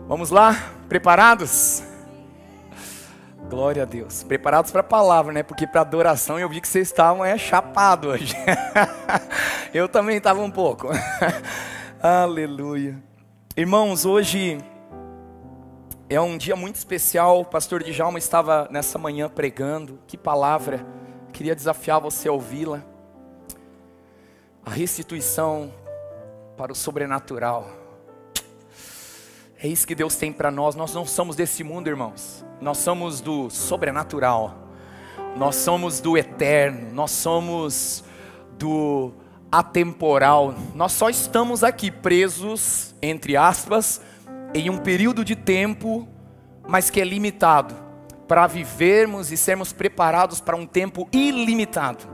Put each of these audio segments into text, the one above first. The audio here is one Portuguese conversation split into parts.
Vamos lá? Preparados? Glória a Deus. Preparados para a palavra, né? Porque para adoração eu vi que vocês estavam chapados hoje. Eu também estava um pouco. Aleluia. Irmãos, hoje é um dia muito especial. O pastor Djalma estava nessa manhã pregando. Que palavra. Queria desafiar você a ouvi-la. A restituição para o sobrenatural. É isso que Deus tem para nós. Nós não somos desse mundo, irmãos. Nós somos do sobrenatural. Nós somos do eterno. Nós somos do atemporal. Nós só estamos aqui presos, entre aspas, em um período de tempo, mas que é limitado, para vivermos e sermos preparados para um tempo ilimitado,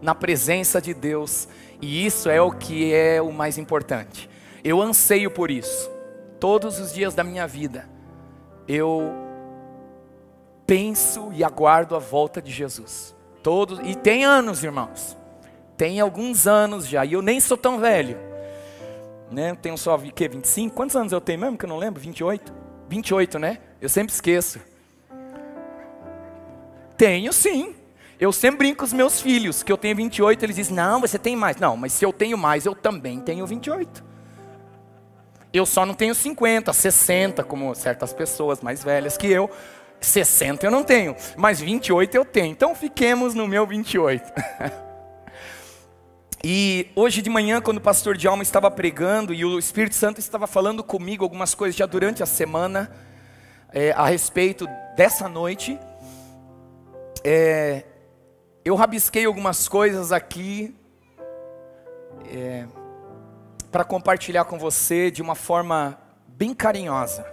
na presença de Deus. E isso é o que é o mais importante. Eu anseio por isso. Todos os dias da minha vida, eu penso e aguardo a volta de Jesus. E tem anos, irmãos. Tem alguns anos já. E eu nem sou tão velho. Né? Eu tenho só, 25? Quantos anos eu tenho mesmo que eu não lembro? 28? 28, né? Eu sempre esqueço. Tenho sim. Eu sempre brinco com os meus filhos, que eu tenho 28. Eles dizem, não, você tem mais. Não, mas se eu tenho mais, eu também tenho 28. Eu só não tenho 50, 60, como certas pessoas mais velhas que eu. 60 eu não tenho, mas 28 eu tenho. Então fiquemos no meu 28. E hoje de manhã, quando o pastor Djalma estava pregando, e o Espírito Santo estava falando comigo algumas coisas já durante a semana, a respeito dessa noite, eu rabisquei algumas coisas aqui, para compartilhar com você de uma forma bem carinhosa.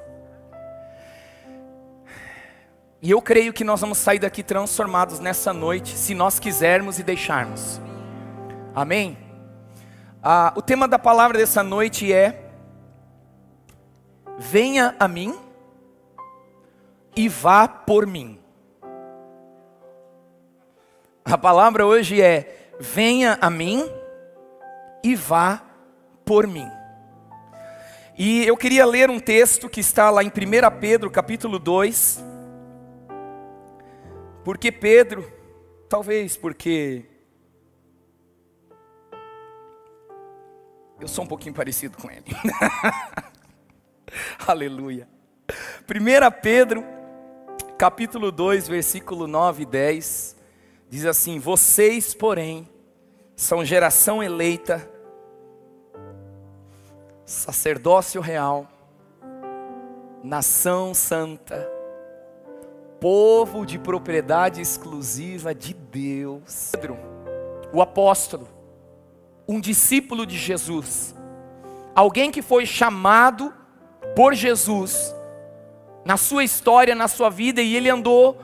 E eu creio que nós vamos sair daqui transformados nessa noite, se nós quisermos e deixarmos. Amém? O tema da palavra dessa noite é: venha a mim e vá por mim. A palavra hoje é: venha a mim e vá por mim. E eu queria ler um texto que está lá em 1 Pedro capítulo 2. Porque Pedro, talvez porque eu sou um pouquinho parecido com ele. Aleluia. 1 Pedro capítulo 2, versículo 9 e 10, diz assim: vocês, porém, são geração eleita, sacerdócio real, nação santa, povo de propriedade exclusiva de Deus. Pedro, o apóstolo, um discípulo de Jesus, alguém que foi chamado por Jesus na sua história, na sua vida, e ele andou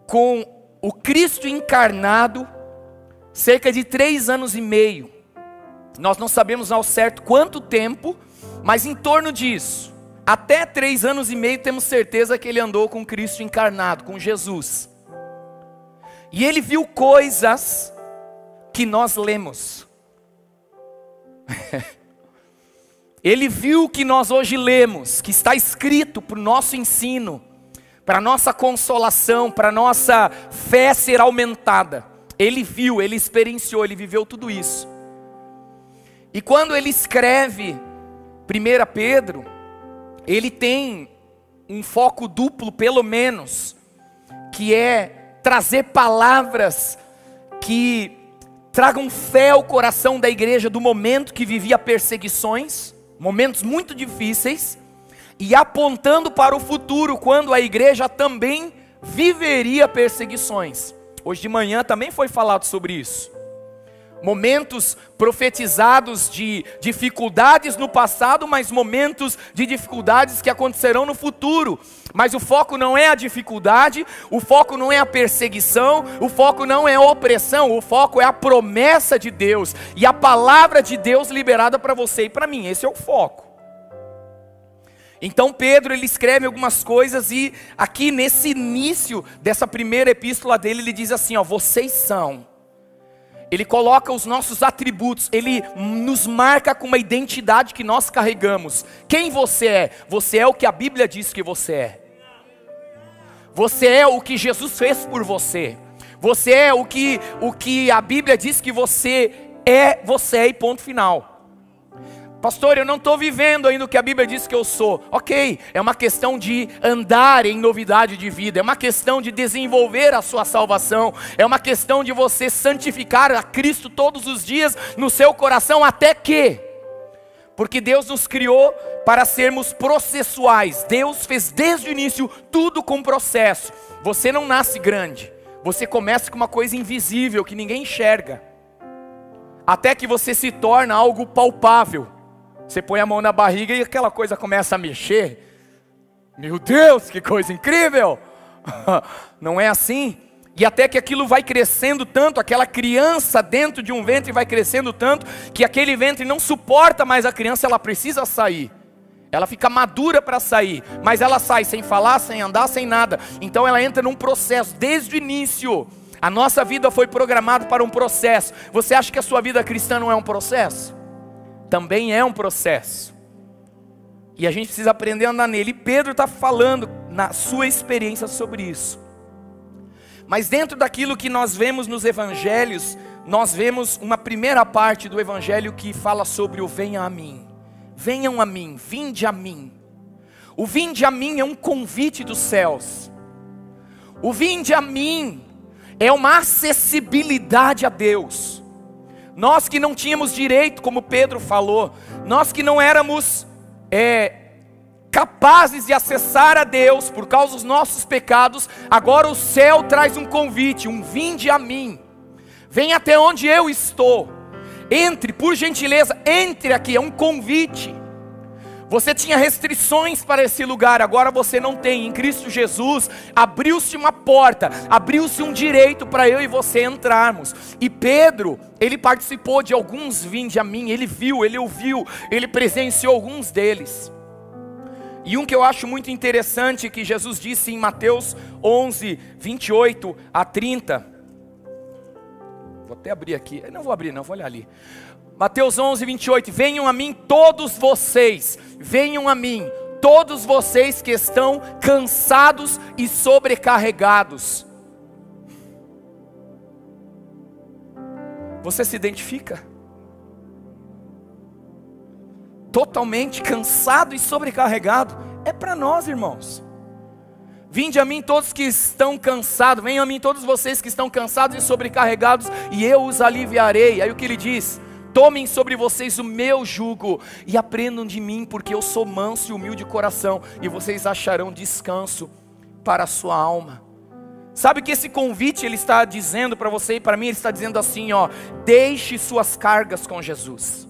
com o Cristo encarnado cerca de 3 anos e meio. Nós não sabemos ao certo quanto tempo, mas em torno disso, até 3 anos e meio, temos certeza que ele andou com Cristo encarnado, com Jesus. E ele viu coisas que nós lemos. Ele viu o que nós hoje lemos, que está escrito para o nosso ensino, para a nossa consolação, para a nossa fé ser aumentada. Ele viu, ele experienciou, ele viveu tudo isso. E quando ele escreve 1 Pedro, ele tem um foco duplo, pelo menos, que é trazer palavras que tragam fé ao coração da igreja do momento que vivia perseguições, momentos muito difíceis, e apontando para o futuro, quando a igreja também viveria perseguições. Hoje de manhã também foi falado sobre isso. Momentos profetizados de dificuldades no passado, mas momentos de dificuldades que acontecerão no futuro. Mas o foco não é a dificuldade, o foco não é a perseguição, o foco não é a opressão, o foco é a promessa de Deus e a palavra de Deus liberada para você e para mim. Esse é o foco. Então Pedro, ele escreve algumas coisas e aqui nesse início dessa primeira epístola dele, ele diz assim, ó, vocês são. Ele coloca os nossos atributos, ele nos marca com uma identidade que nós carregamos. Quem você é? Você é o que a Bíblia diz que você é. Você é o que Jesus fez por você. Você é o que a Bíblia diz que você é e ponto final. Pastor, eu não estou vivendo ainda o que a Bíblia diz que eu sou. Ok, é uma questão de andar em novidade de vida, é uma questão de desenvolver a sua salvação, é uma questão de você santificar a Cristo todos os dias no seu coração, até que, porque Deus nos criou para sermos processuais. Deus fez desde o início tudo com processo. Você não nasce grande, você começa com uma coisa invisível que ninguém enxerga, até que você se torna algo palpável. Você põe a mão na barriga e aquela coisa começa a mexer. Meu Deus, que coisa incrível! Não é assim? E até que aquilo vai crescendo tanto, aquela criança dentro de um ventre vai crescendo tanto, que aquele ventre não suporta mais a criança, ela precisa sair. Ela fica madura para sair, mas ela sai sem falar, sem andar, sem nada. Então ela entra num processo, desde o início. A nossa vida foi programada para um processo. Você acha que a sua vida cristã não é um processo? Também é um processo, e a gente precisa aprender a andar nele. E Pedro está falando na sua experiência sobre isso. Mas dentro daquilo que nós vemos nos evangelhos, nós vemos uma primeira parte do evangelho que fala sobre o venha a mim. Venham a mim, vinde a mim. O vinde a mim é um convite dos céus. O vinde a mim é uma acessibilidade a Deus. Nós que não tínhamos direito, como Pedro falou, nós que não éramos capazes de acessar a Deus por causa dos nossos pecados, agora o céu traz um convite, um vinde a mim. Vem até onde eu estou. Entre, por gentileza, entre aqui, é um convite. Você tinha restrições para esse lugar, agora você não tem. Em Cristo Jesus, abriu-se uma porta, abriu-se um direito para eu e você entrarmos. E Pedro, ele participou de alguns vinde a mim, ele viu, ele ouviu, ele presenciou alguns deles. E um que eu acho muito interessante, que Jesus disse em Mateus 11, 28 a 30. Vou até abrir aqui, não vou abrir não, vou olhar ali. Mateus 11, 28, venham a mim todos vocês, venham a mim, todos vocês que estão cansados e sobrecarregados. Você se identifica? Totalmente cansado e sobrecarregado? É para nós, irmãos. Vinde a mim todos que estão cansados, venham a mim todos vocês que estão cansados e sobrecarregados, e eu os aliviarei. Aí o que ele diz? Tomem sobre vocês o meu jugo e aprendam de mim, porque eu sou manso e humilde de coração, e vocês acharão descanso para a sua alma. Sabe que esse convite ele está dizendo para você e para mim, ele está dizendo assim, ó, deixe suas cargas com Jesus.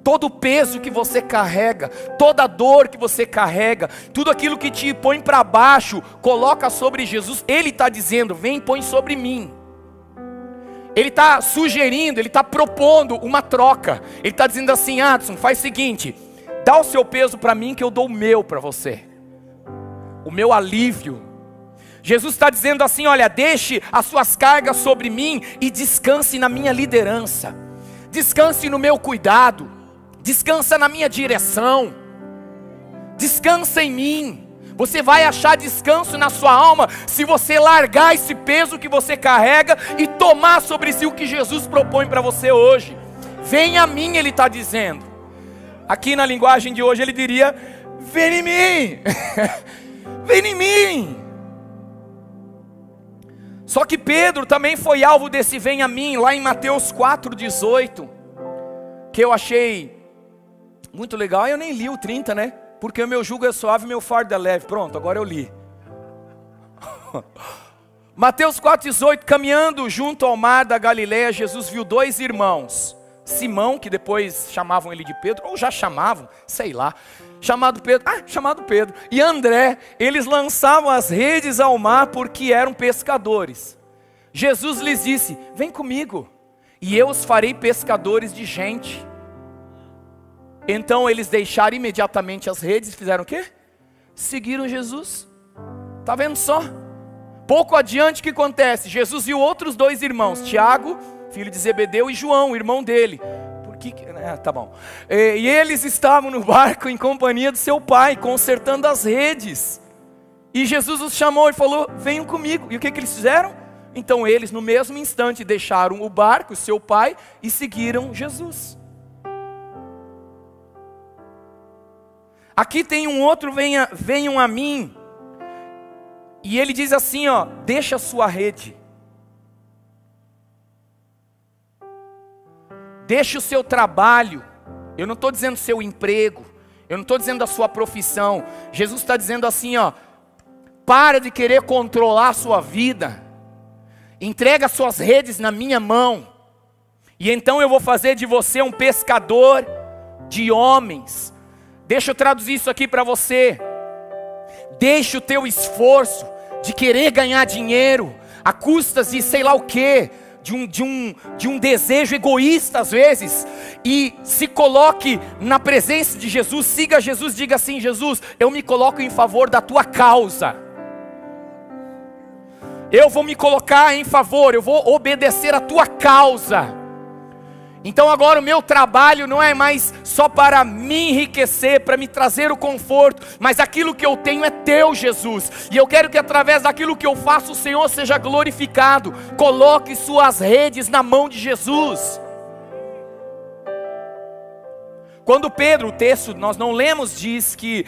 Todo o peso que você carrega, toda a dor que você carrega, tudo aquilo que te põe para baixo, coloca sobre Jesus. Ele está dizendo, vem, põe sobre mim. Ele está sugerindo, ele está propondo uma troca. Ele está dizendo assim, Adson, faz o seguinte, dá o seu peso para mim que eu dou o meu para você. O meu alívio. Jesus está dizendo assim, olha, deixe as suas cargas sobre mim e descanse na minha liderança. Descanse no meu cuidado. Descansa na minha direção. Descansa em mim. Você vai achar descanso na sua alma se você largar esse peso que você carrega e tomar sobre si o que Jesus propõe para você hoje. Vem a mim, ele está dizendo. Aqui na linguagem de hoje ele diria, vem em mim. Vem em mim. Só que Pedro também foi alvo desse vem a mim, lá em Mateus 4,18, que eu achei muito legal. Eu nem li o 30, né? Porque o meu jugo é suave e meu fardo é leve. Pronto, agora eu li. Mateus 4,18, caminhando junto ao mar da Galileia, Jesus viu dois irmãos. Simão, que depois chamavam ele de Pedro, ou já chamavam, sei lá. Chamado Pedro. E André, eles lançavam as redes ao mar porque eram pescadores. Jesus lhes disse, vem comigo, e eu os farei pescadores de gente. Então eles deixaram imediatamente as redes e fizeram o quê? Seguiram Jesus. Tá vendo só? Pouco adiante o que acontece? Jesus viu outros dois irmãos, Tiago, filho de Zebedeu, e João, irmão dele. Tá bom. E eles estavam no barco em companhia do seu pai, consertando as redes. E Jesus os chamou e falou: venham comigo. E o que eles fizeram? Então eles no mesmo instante deixaram o barco, seu pai, e seguiram Jesus. Aqui tem um outro, venham a mim. E ele diz assim, ó: deixa a sua rede. Deixa o seu trabalho. Eu não estou dizendo seu emprego. Eu não estou dizendo a sua profissão. Jesus está dizendo assim, ó: para de querer controlar a sua vida. Entrega suas redes na minha mão. E então eu vou fazer de você um pescador de homens. Deixa eu traduzir isso aqui para você. Deixa o teu esforço de querer ganhar dinheiro a custas de sei lá o quê, de um desejo egoísta às vezes, e se coloque na presença de Jesus. Siga Jesus, diga assim: Jesus, eu me coloco em favor da tua causa. Eu vou me colocar em favor, eu vou obedecer a tua causa. Então agora o meu trabalho não é mais só para me enriquecer, para me trazer o conforto, mas aquilo que eu tenho é teu, Jesus. E eu quero que através daquilo que eu faço, o Senhor seja glorificado. Coloque suas redes na mão de Jesus. Quando Pedro, o texto nós não lemos, diz que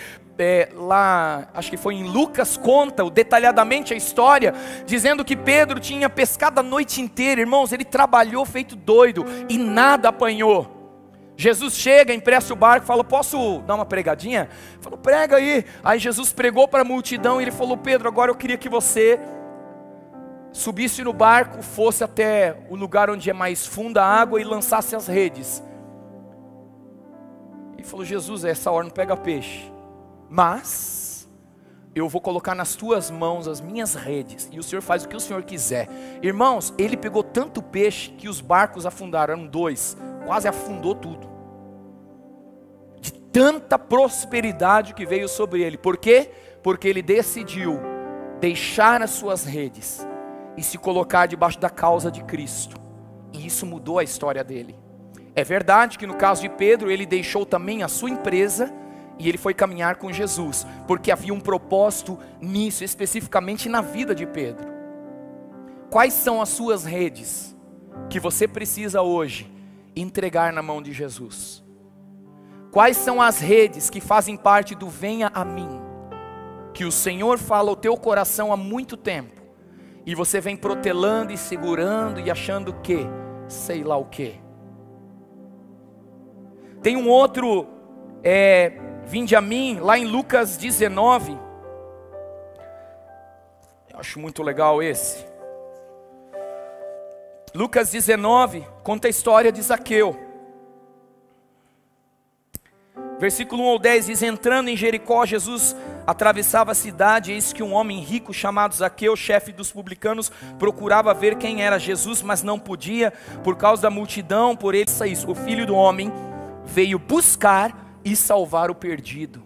lá, acho que foi em Lucas, conta detalhadamente a história, dizendo que Pedro tinha pescado a noite inteira. Irmãos, ele trabalhou feito doido e nada apanhou. Jesus chega, empresta o barco, fala: posso dar uma pregadinha? Falou: prega aí. Aí Jesus pregou para a multidão e ele falou: Pedro, agora eu queria que você subisse no barco, fosse até o lugar onde é mais funda a água e lançasse as redes. Ele falou: Jesus, essa hora não pega peixe, mas eu vou colocar nas tuas mãos as minhas redes, e o Senhor faz o que o Senhor quiser. Irmãos, ele pegou tanto peixe que os barcos afundaram, eram dois, quase afundou tudo, de tanta prosperidade que veio sobre ele. Por quê? Porque ele decidiu deixar as suas redes e se colocar debaixo da causa de Cristo, e isso mudou a história dele. É verdade que no caso de Pedro, ele deixou também a sua empresa e ele foi caminhar com Jesus, porque havia um propósito nisso, especificamente na vida de Pedro. Quais são as suas redes que você precisa hoje entregar na mão de Jesus? Quais são as redes que fazem parte do venha a mim, que o Senhor fala ao teu coração há muito tempo, e você vem protelando e segurando e achando que, sei lá o que? Tem um outro, vinde a mim, lá em Lucas 19, eu acho muito legal esse. Lucas 19, conta a história de Zaqueu. Versículo 1 ao 10 diz: entrando em Jericó, Jesus atravessava a cidade, eis que um homem rico chamado Zaqueu, chefe dos publicanos, procurava ver quem era Jesus, mas não podia, por causa da multidão, por ele sair. O Filho do Homem veio buscar e salvar o perdido.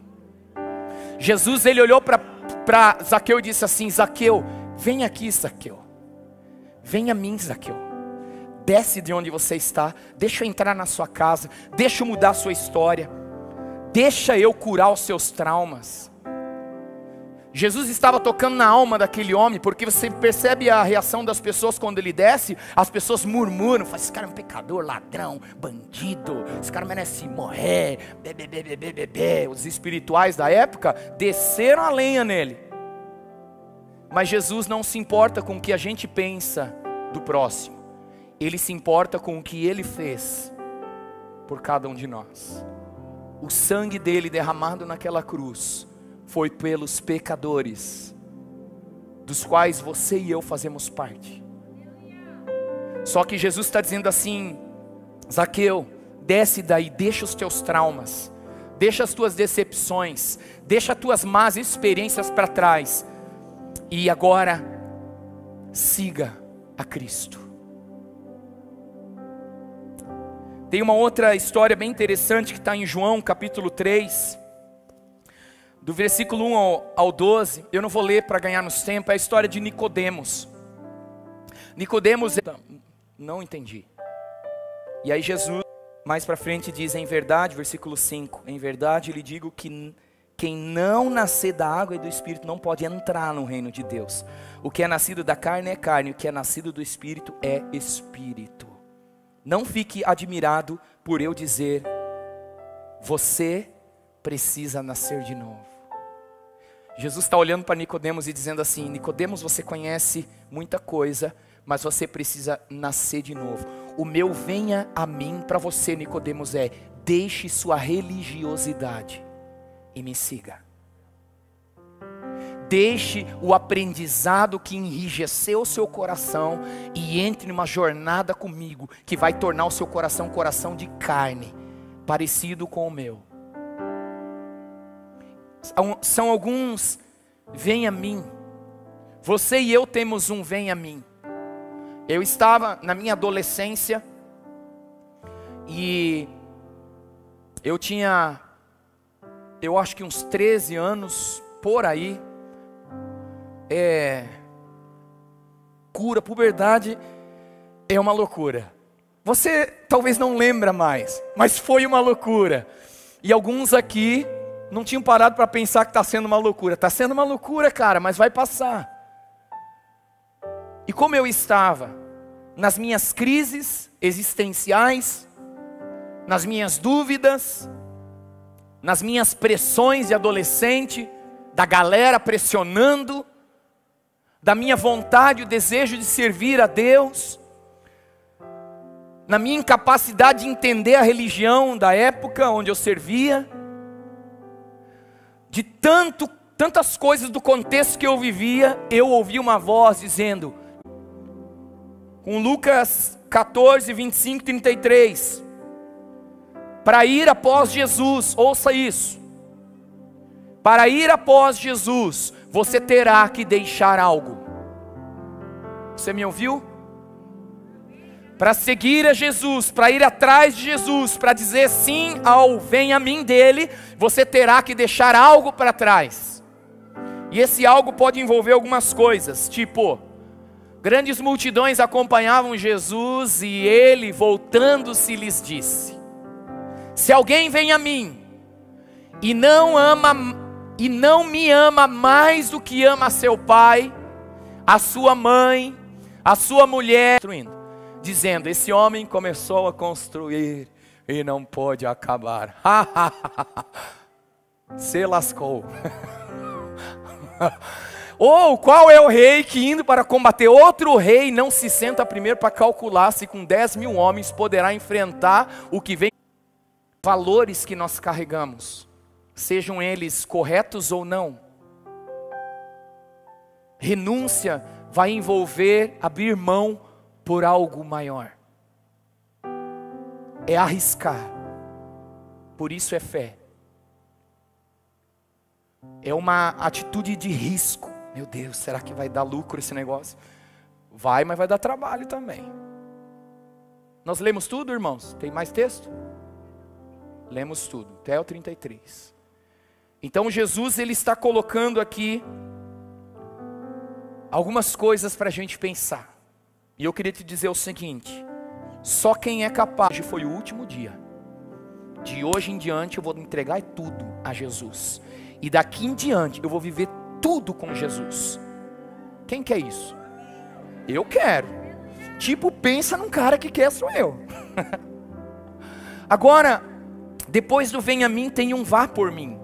Jesus, ele olhou para Zaqueu e disse assim: Zaqueu, vem aqui, Zaqueu, vem a mim, Zaqueu, desce de onde você está, deixa eu entrar na sua casa, deixa eu mudar a sua história, deixa eu curar os seus traumas. Jesus estava tocando na alma daquele homem, porque você percebe a reação das pessoas quando ele desce. As pessoas murmuram, falam: esse cara é um pecador, ladrão, bandido, esse cara merece morrer, Os espirituais da época desceram a lenha nele. Mas Jesus não se importa com o que a gente pensa do próximo, ele se importa com o que ele fez por cada um de nós. O sangue dele derramado naquela cruz foi pelos pecadores, dos quais você e eu fazemos parte. Só que Jesus está dizendo assim: Zaqueu, desce daí, deixa os teus traumas, deixa as tuas decepções, deixa as tuas más experiências para trás, e agora siga a Cristo. Tem uma outra história bem interessante que está em João capítulo 3, do versículo 1 ao 12. Eu não vou ler para ganharmos tempo. É a história de Nicodemos. Nicodemos, não entendi. E aí Jesus, mais para frente, diz: em verdade, versículo 5, em verdade lhe digo que quem não nascer da água e do Espírito não pode entrar no reino de Deus. O que é nascido da carne é carne, o que é nascido do Espírito é Espírito. Não fique admirado por eu dizer: você precisa nascer de novo. Jesus está olhando para Nicodemos e dizendo assim: Nicodemos, você conhece muita coisa, mas você precisa nascer de novo. O meu venha a mim para você, Nicodemos, é: deixe sua religiosidade e me siga. Deixe o aprendizado que enrijeceu o seu coração e entre numa jornada comigo que vai tornar o seu coração um coração de carne, parecido com o meu. São alguns vem a mim. Você e eu temos um vem a mim. Eu estava na minha adolescência e eu tinha, eu acho que uns 13 anos por aí. Puberdade é uma loucura. Você talvez não lembra mais, mas foi uma loucura. E alguns aqui não tinham parado para pensar que está sendo uma loucura. Está sendo uma loucura, cara, mas vai passar. E como eu estava nas minhas crises existenciais, nas minhas dúvidas, nas minhas pressões de adolescente, da galera pressionando, da minha vontade, o desejo de servir a Deus, na minha incapacidade de entender a religião da época onde eu servia, de tantas coisas do contexto que eu vivia, eu ouvi uma voz dizendo, com Lucas 14, 25, 33, para ir após Jesus, ouça isso, para ir após Jesus, você terá que deixar algo. Você me ouviu? Para seguir a Jesus, para ir atrás de Jesus, para dizer sim ao vem a mim dele, você terá que deixar algo para trás. E esse algo pode envolver algumas coisas, tipo, grandes multidões acompanhavam Jesus e ele, voltando-se, lhes disse: se alguém vem a mim e não me ama mais do que ama seu pai, a sua mãe, a sua mulher, dizendo, esse homem começou a construir e não pôde acabar. Se lascou. Ou qual é o rei que indo para combater outro rei não se senta primeiro para calcular se com 10.000 homens poderá enfrentar o que vem? Valores que nós carregamos, sejam eles corretos ou não. Renúncia vai envolver abrir mão por algo maior. É arriscar. Por isso é fé. É uma atitude de risco. Meu Deus, será que vai dar lucro esse negócio? Vai, mas vai dar trabalho também. Nós lemos tudo, irmãos? Tem mais texto? Lemos tudo, até o 33. Então Jesus, ele está colocando aqui algumas coisas para a gente pensar. E eu queria te dizer o seguinte: só quem é capaz, hoje foi o último dia, de hoje em diante eu vou entregar tudo a Jesus, e daqui em diante eu vou viver tudo com Jesus. Quem quer isso? Eu quero. Tipo, pensa num cara que quer, sou eu. Agora, depois do vem a mim, tem um vá por mim.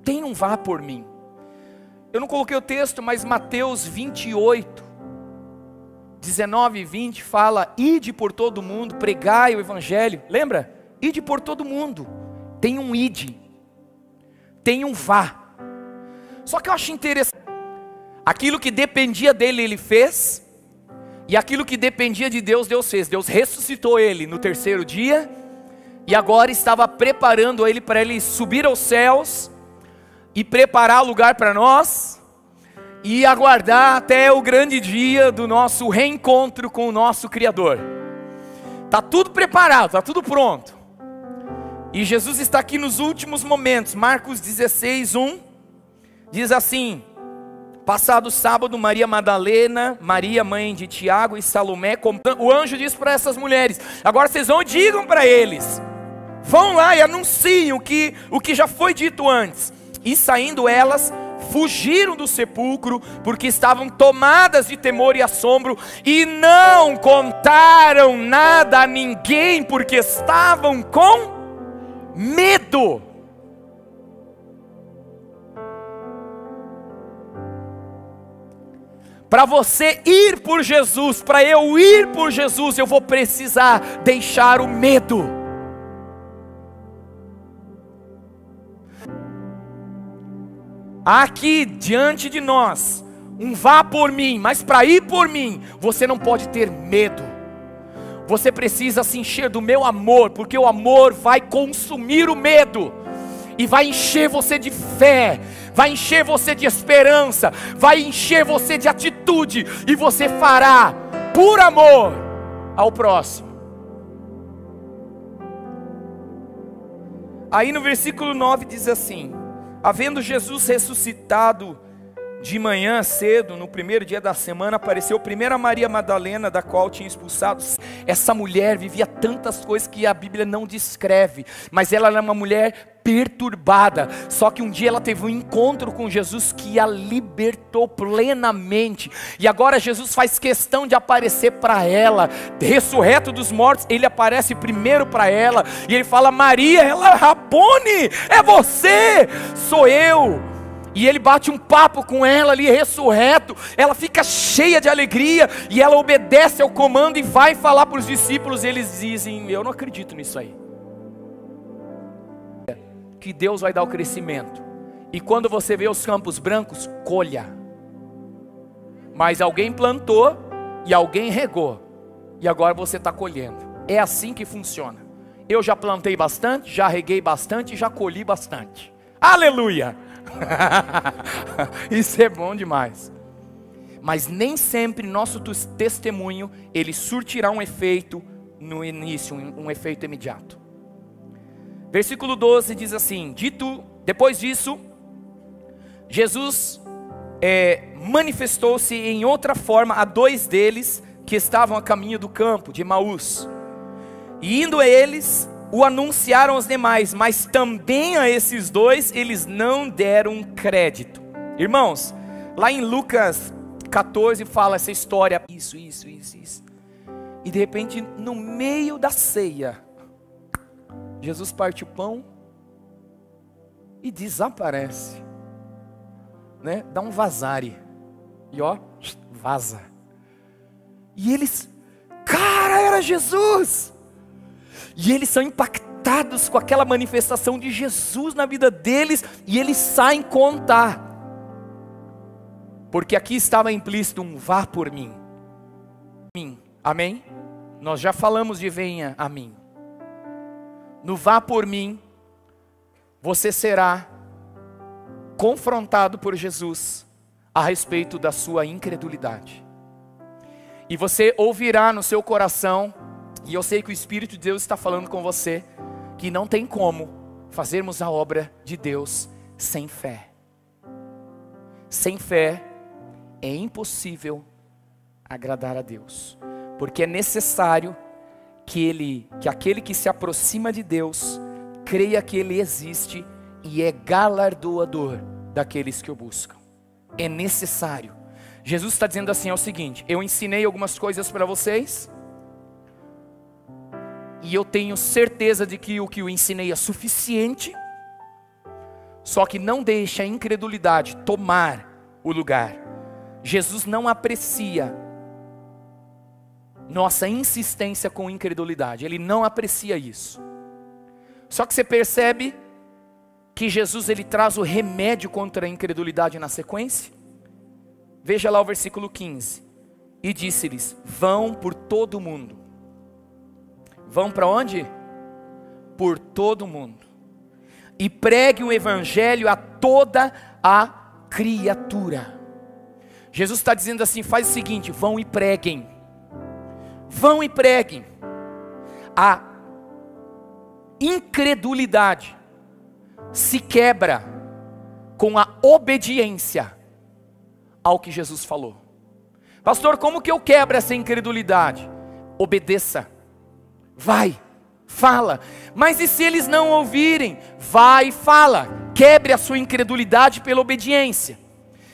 Tem um vá por mim. Eu não coloquei o texto, mas Mateus 28, 19 e 20 fala: ide por todo mundo, pregai o evangelho. Lembra? Ide por todo mundo. Tem um ide, tem um vá. Só que eu acho interessante, aquilo que dependia dele, ele fez, e aquilo que dependia de Deus, Deus fez. Deus ressuscitou ele no terceiro dia, e agora estava preparando ele para ele subir aos céus, e preparar lugar para nós, e aguardar até o grande dia do nosso reencontro com o nosso Criador. Está tudo preparado, está tudo pronto. E Jesus está aqui nos últimos momentos. Marcos 16:1 diz assim: passado o sábado, Maria Madalena, Maria mãe de Tiago e Salomé, o anjo disse para essas mulheres: agora vocês vão e digam para eles, vão lá e anunciem o que já foi dito antes. E saindo elas, fugiram do sepulcro, porque estavam tomadas de temor e assombro, e não contaram nada a ninguém, porque estavam com medo. Para você ir por Jesus, para eu ir por Jesus, eu vou precisar deixar o medo. Aqui diante de nós, vá por mim, mas para ir por mim, você não pode ter medo. Você precisa se encher do meu amor, porque o amor vai consumir o medo, e vai encher você de fé, vai encher você de esperança, vai encher você de atitude, e você fará por amor ao próximo. Aí no versículo 9 diz assim: havendo Jesus ressuscitado de manhã cedo, no primeiro dia da semana, apareceu primeiro a Maria Madalena, da qual tinha expulsado. Essa mulher vivia tantas coisas que a Bíblia não descreve, mas ela era uma mulher perturbada. Só que um dia ela teve um encontro com Jesus que a libertou plenamente. E agora Jesus faz questão de aparecer para ela, ressurreto dos mortos. Ele aparece primeiro para ela e ele fala: Maria. Ela: Rabone, é você, sou eu. E ele bate um papo com ela ali, ressurreto. Ela fica cheia de alegria e ela obedece ao comando e vai falar para os discípulos. Eles dizem: eu não acredito nisso aí. Que Deus vai dar o crescimento, e quando você vê os campos brancos, colha. Mas alguém plantou e alguém regou, e agora você está colhendo. É assim que funciona. Eu já plantei bastante, já reguei bastante, já colhi bastante. Aleluia! Isso é bom demais. Mas nem sempre nosso testemunho ele surtirá um efeito no início, um efeito imediato. Versículo 12 diz assim: depois disso, Jesus manifestou-se em outra forma a dois deles que estavam a caminho do campo de Emaús. E indo a eles, o anunciaram aos demais, mas também a esses dois eles não deram crédito. Irmãos, lá em Lucas 14 fala essa história, isso. E de repente, no meio da ceia, Jesus parte o pão e desaparece, né? Dá um vazare, e ó, vaza. E eles, cara, era Jesus! E eles são impactados com aquela manifestação de Jesus na vida deles, e eles saem contar, porque aqui estava implícito vá por mim. Amém? Nós já falamos de venha a mim. No vá por mim, você será confrontado por Jesus a respeito da sua incredulidade. E você ouvirá no seu coração, e eu sei que o Espírito de Deus está falando com você, que não tem como fazermos a obra de Deus sem fé. Sem fé é impossível agradar a Deus, porque é necessário que aquele que se aproxima de Deus creia que Ele existe e é galardoador daqueles que o buscam. É necessário. Jesus está dizendo assim, é o seguinte: eu ensinei algumas coisas para vocês, e eu tenho certeza de que o que eu ensinei é suficiente, só que não deixe a incredulidade tomar o lugar. Jesus não aprecia nossa insistência com incredulidade, Ele não aprecia isso. Só que você percebe que Jesus ele traz o remédio contra a incredulidade na sequência? Veja lá o versículo 15. E disse-lhes: vão por todo o mundo. Vão para onde? Por todo o mundo. E pregue o evangelho a toda a criatura. Jesus está dizendo assim: faz o seguinte, vão e preguem. Vão e preguem. A incredulidade se quebra com a obediência ao que Jesus falou. Pastor, como que eu quebro essa incredulidade? Obedeça. Vai, fala. Mas e se eles não ouvirem? Vai e fala. Quebre a sua incredulidade pela obediência.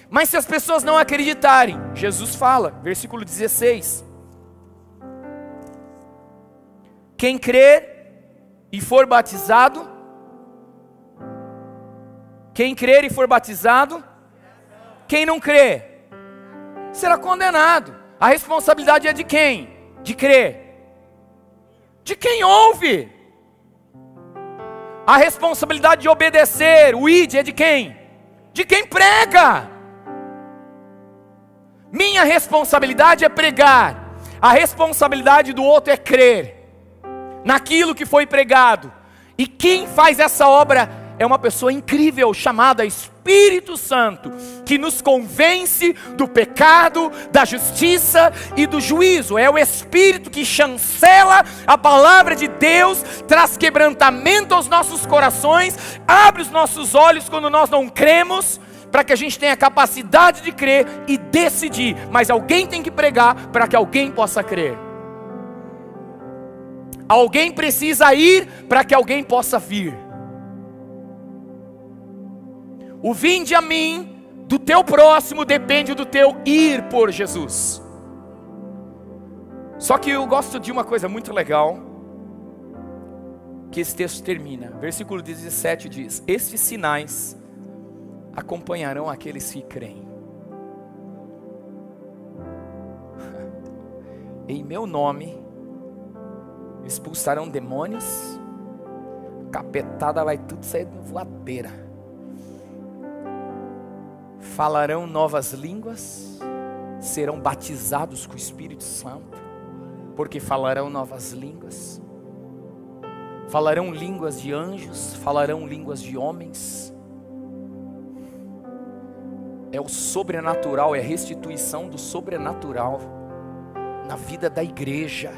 Mas se as pessoas não acreditarem, Jesus fala, versículo 16. Quem crer e for batizado, quem crer e for batizado, quem não crer, será condenado. A responsabilidade é de quem? De crer. De quem ouve. A responsabilidade de obedecer, o id, é de quem? De quem prega. Minha responsabilidade é pregar. A responsabilidade do outro é crer naquilo que foi pregado. E quem faz essa obra é uma pessoa incrível chamada Espírito Santo, que nos convence do pecado, da justiça e do juízo. É o Espírito que chancela a palavra de Deus, traz quebrantamento aos nossos corações, abre os nossos olhos quando nós não cremos, para que a gente tenha a capacidade de crer e decidir. Mas alguém tem que pregar para que alguém possa crer. Alguém precisa ir para que alguém possa vir. O vinde a mim do teu próximo depende do teu ir por Jesus. Só que eu gosto de uma coisa muito legal, que esse texto termina. Versículo 17 diz: estes sinais acompanharão aqueles que creem. Em meu nome expulsarão demônios, capetada vai tudo sair de voadeira. Falarão novas línguas, serão batizados com o Espírito Santo, porque falarão novas línguas. Falarão línguas de anjos, falarão línguas de homens. É o sobrenatural, é a restituição do sobrenatural na vida da igreja.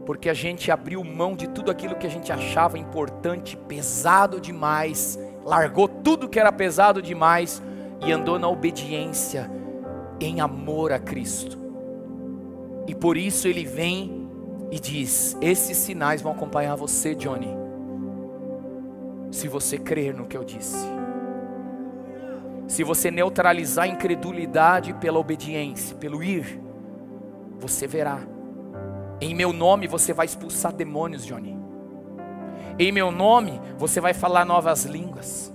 Porque a gente abriu mão de tudo aquilo que a gente achava importante, pesado demais, largou tudo que era pesado demais e andou na obediência, em amor a Cristo. E por isso ele vem e diz: esses sinais vão acompanhar você, Johnny, se você crer no que eu disse. Se você neutralizar a incredulidade pela obediência, pelo ir, você verá. Em meu nome você vai expulsar demônios, Johnny. Em meu nome você vai falar novas línguas.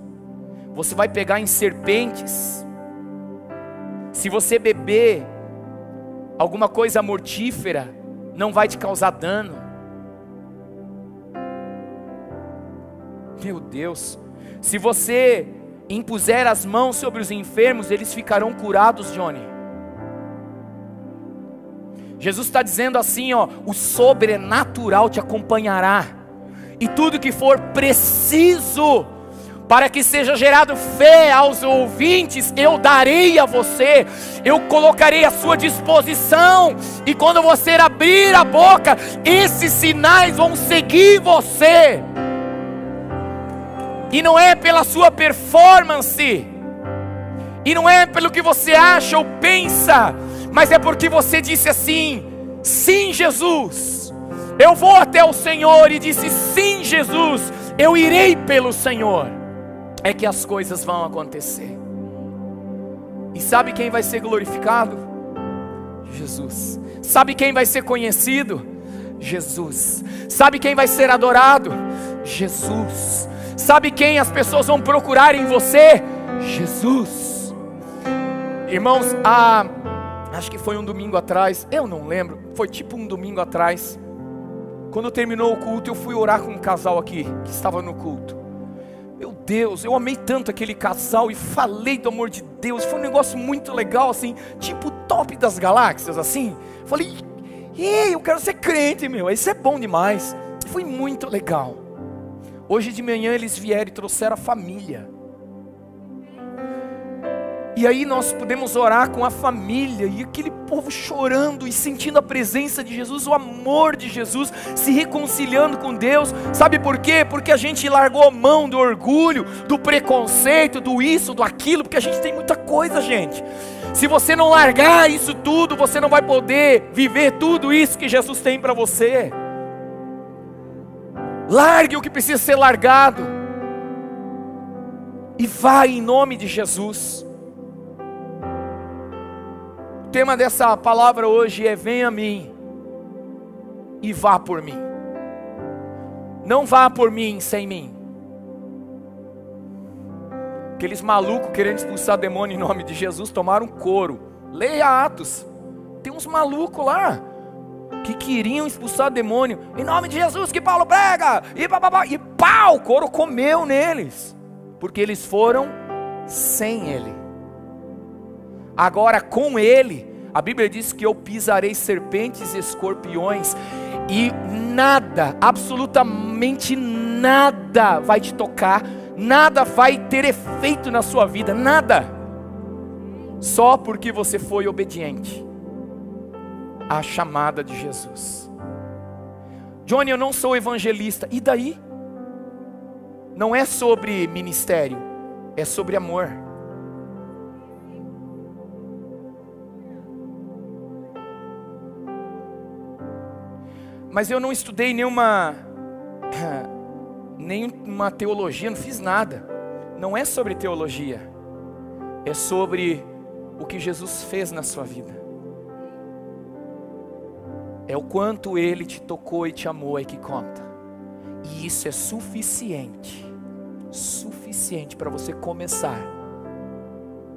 Você vai pegar em serpentes. Se você beber alguma coisa mortífera, não vai te causar dano. Meu Deus. Se você impuser as mãos sobre os enfermos, eles ficarão curados, Johnny. Jesus está dizendo assim, ó: o sobrenatural te acompanhará, e tudo que for preciso para que seja gerado fé aos ouvintes, eu darei a você, eu colocarei à sua disposição, e quando você abrir a boca, esses sinais vão seguir você. E não é pela sua performance, e não é pelo que você acha ou pensa, mas é porque você disse assim: sim, Jesus, eu vou até o Senhor, e disse: sim, Jesus, eu irei pelo Senhor. É que as coisas vão acontecer. E sabe quem vai ser glorificado? Jesus. Sabe quem vai ser conhecido? Jesus. Sabe quem vai ser adorado? Jesus. Sabe quem as pessoas vão procurar em você? Jesus. Irmãos, acho que foi um domingo atrás, eu não lembro, foi tipo um domingo atrás, quando terminou o culto, eu fui orar com um casal aqui, que estava no culto. Meu Deus, eu amei tanto aquele casal, e falei do amor de Deus, foi um negócio muito legal, assim, tipo top das galáxias, assim. Falei: ei, eu quero ser crente, meu, isso é bom demais. Foi muito legal. Hoje de manhã eles vieram e trouxeram a família. E aí nós podemos orar com a família, e aquele povo chorando e sentindo a presença de Jesus, o amor de Jesus, se reconciliando com Deus. Sabe por quê? Porque a gente largou a mão do orgulho, do preconceito, do isso, do aquilo, porque a gente tem muita coisa, gente. Se você não largar isso tudo, você não vai poder viver tudo isso que Jesus tem para você. Largue o que precisa ser largado, e vá em nome de Jesus. O tema dessa palavra hoje é: venha a mim e vá por mim. Não vá por mim sem mim. Aqueles malucos querendo expulsar demônio em nome de Jesus tomaram couro. Leia Atos. Tem uns malucos lá que queriam expulsar demônio em nome de Jesus que Paulo prega. E pau, o couro comeu neles, porque eles foram sem ele. Agora com ele, a Bíblia diz que eu pisarei serpentes e escorpiões, e nada, absolutamente nada vai te tocar, nada vai ter efeito na sua vida, nada, só porque você foi obediente à chamada de Jesus. Johnny, eu não sou evangelista, e daí? Não é sobre ministério, é sobre amor. Mas eu não estudei nenhuma teologia, não fiz nada. Não é sobre teologia, é sobre o que Jesus fez na sua vida. É o quanto Ele te tocou e te amou é que conta. E isso é suficiente para você começar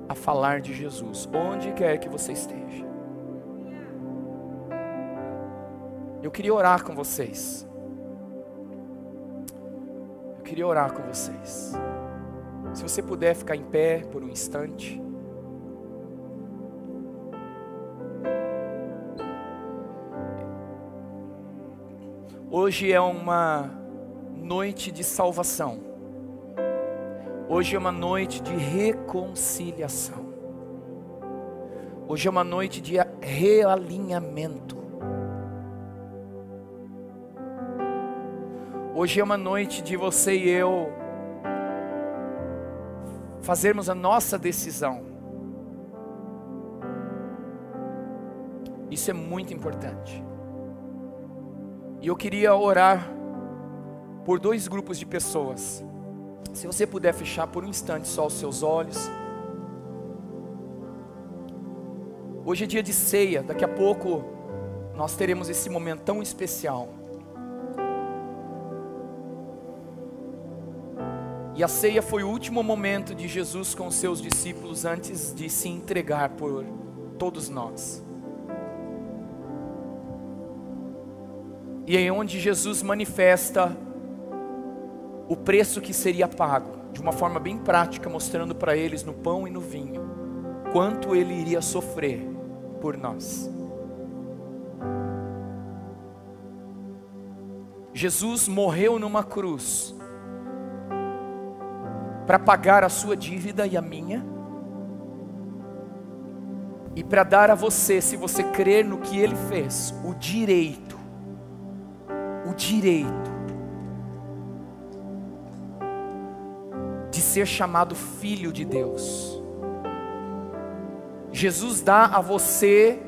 a falar de Jesus, onde quer que você esteja. Eu queria orar com vocês. Se você puder ficar em pé por um instante. Hoje é uma noite de salvação. Hoje é uma noite de reconciliação. Hoje é uma noite de realinhamento. Hoje é uma noite de você e eu fazermos a nossa decisão. Isso é muito importante. E eu queria orar por dois grupos de pessoas. Se você puder fechar por um instante só os seus olhos. Hoje é dia de ceia, daqui a pouco nós teremos esse momento tão especial. E a ceia foi o último momento de Jesus com os seus discípulos antes de se entregar por todos nós. E é onde Jesus manifesta o preço que seria pago, de uma forma bem prática, mostrando para eles no pão e no vinho, quanto Ele iria sofrer por nós. Jesus morreu numa cruz, para pagar a sua dívida e a minha, e para dar a você, se você crer no que Ele fez, o direito de ser chamado filho de Deus. Jesus dá a você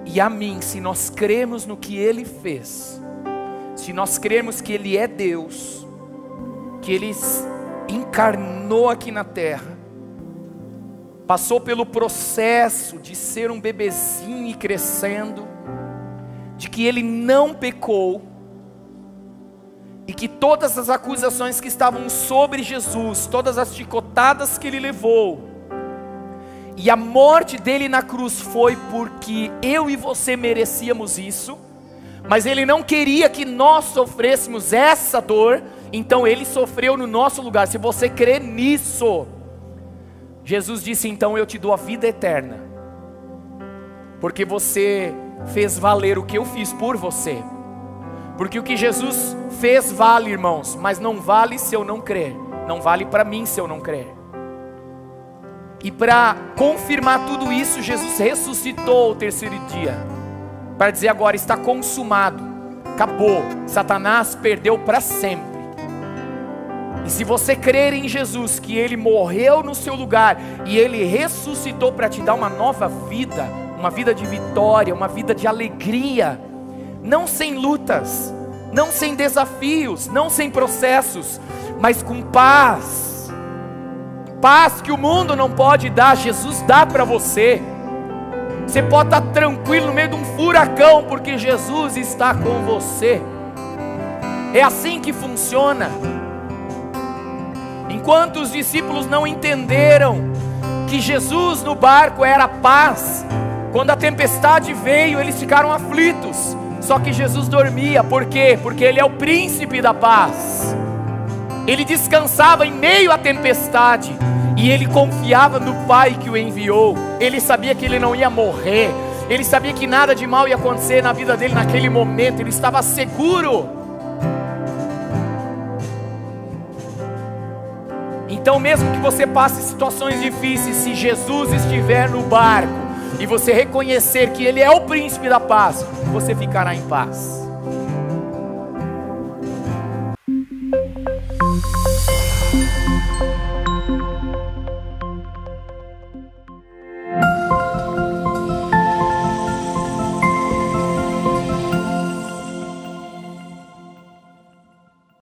e a mim, se nós cremos no que Ele fez, se nós cremos que Ele é Deus, que Ele encarnou aqui na terra, passou pelo processo de ser um bebezinho e crescendo, de que Ele não pecou, e que todas as acusações que estavam sobre Jesus, todas as chicotadas que Ele levou, e a morte dele na cruz foi porque eu e você merecíamos isso, mas Ele não queria que nós sofrêssemos essa dor, então Ele sofreu no nosso lugar. Se você crer nisso, Jesus disse: então eu te dou a vida eterna, porque você fez valer o que eu fiz por você. Porque o que Jesus fez vale, irmãos, mas não vale se eu não crer, não vale para mim se eu não crer. E para confirmar tudo isso, Jesus ressuscitou ao terceiro dia, para dizer agora: está consumado, acabou, Satanás perdeu para sempre. E se você crer em Jesus, que Ele morreu no seu lugar e Ele ressuscitou para te dar uma nova vida, uma vida de vitória, uma vida de alegria, não sem lutas, não sem desafios, não sem processos, mas com paz. Paz que o mundo não pode dar, Jesus dá para você. Você pode estar tranquilo no meio de um furacão, porque Jesus está com você. É assim que funciona. Enquanto os discípulos não entenderam que Jesus no barco era paz, quando a tempestade veio, eles ficaram aflitos. Só que Jesus dormia. Por quê? Porque Ele é o príncipe da paz. Ele descansava em meio à tempestade, e ele confiava no Pai que o enviou. Ele sabia que ele não ia morrer, ele sabia que nada de mal ia acontecer na vida dele naquele momento, ele estava seguro. Então, mesmo que você passe situações difíceis, se Jesus estiver no barco e você reconhecer que Ele é o príncipe da paz, você ficará em paz.